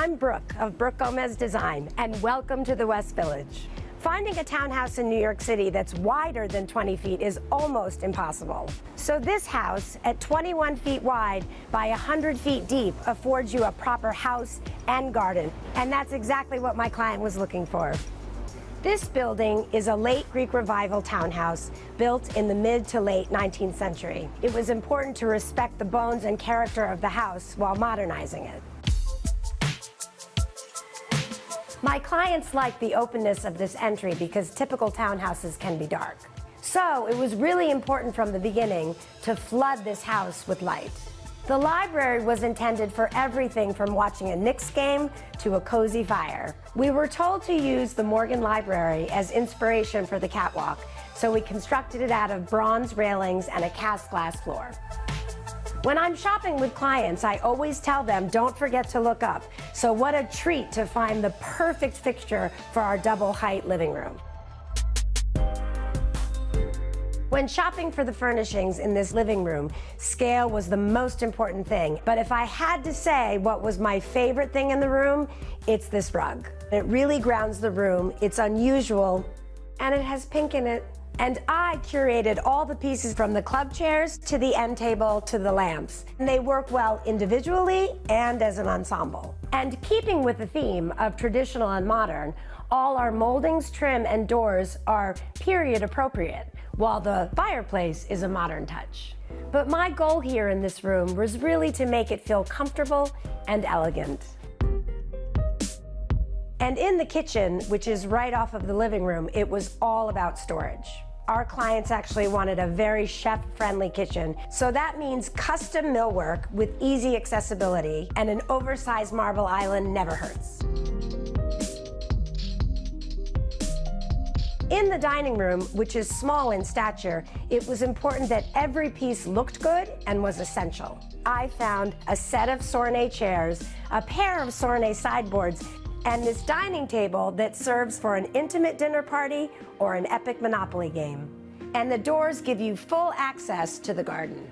I'm Brooke of Brooke Gomez Design, and welcome to the West Village. Finding a townhouse in New York City that's wider than 20 feet is almost impossible. So this house, at 21 feet wide by 100 feet deep, affords you a proper house and garden, and that's exactly what my client was looking for. This building is a late Greek Revival townhouse built in the mid to late 19th century. It was important to respect the bones and character of the house while modernizing it. My clients like the openness of this entry because typical townhouses can be dark. So it was really important from the beginning to flood this house with light. The library was intended for everything from watching a Knicks game to a cozy fire. We were told to use the Morgan Library as inspiration for the catwalk, so we constructed it out of bronze railings and a cast glass floor. When I'm shopping with clients, I always tell them, don't forget to look up. So what a treat to find the perfect fixture for our double-height living room. When shopping for the furnishings in this living room, scale was the most important thing. But if I had to say what was my favorite thing in the room, it's this rug. It really grounds the room, it's unusual, and it has pink in it. And I curated all the pieces from the club chairs to the end table to the lamps. And they work well individually and as an ensemble. And keeping with the theme of traditional and modern, all our moldings, trim, and doors are period appropriate, while the fireplace is a modern touch. But my goal here in this room was really to make it feel comfortable and elegant. And in the kitchen, which is right off of the living room, it was all about storage. Our clients actually wanted a very chef-friendly kitchen, so that means custom millwork with easy accessibility, and an oversized marble island never hurts. In the dining room, which is small in stature, it was important that every piece looked good and was essential. I found a set of Sornay chairs, a pair of Sornay sideboards, and this dining table that serves for an intimate dinner party or an epic Monopoly game. And the doors give you full access to the garden.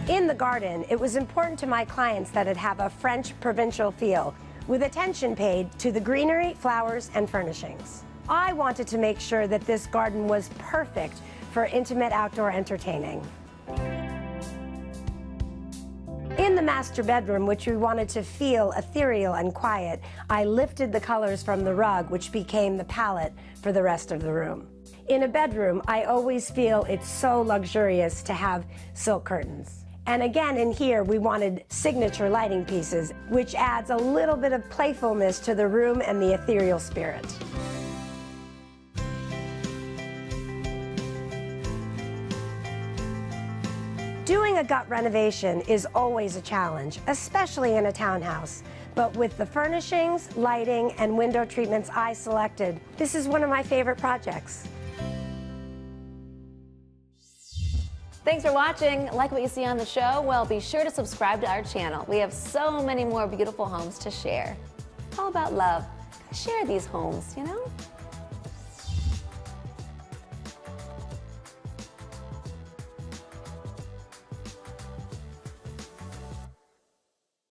In the garden, it was important to my clients that it have a French provincial feel, with attention paid to the greenery, flowers, and furnishings. I wanted to make sure that this garden was perfect for intimate outdoor entertaining. In the master bedroom, which we wanted to feel ethereal and quiet, I lifted the colors from the rug, which became the palette for the rest of the room. In a bedroom, I always feel it's so luxurious to have silk curtains. And again, in here, we wanted signature lighting pieces, which adds a little bit of playfulness to the room and the ethereal spirit. Doing a gut renovation is always a challenge, especially in a townhouse. But with the furnishings, lighting, and window treatments I selected, this is one of my favorite projects. Thanks for watching. Like what you see on the show? Well, be sure to subscribe to our channel. We have so many more beautiful homes to share. All about love. Share these homes, you know?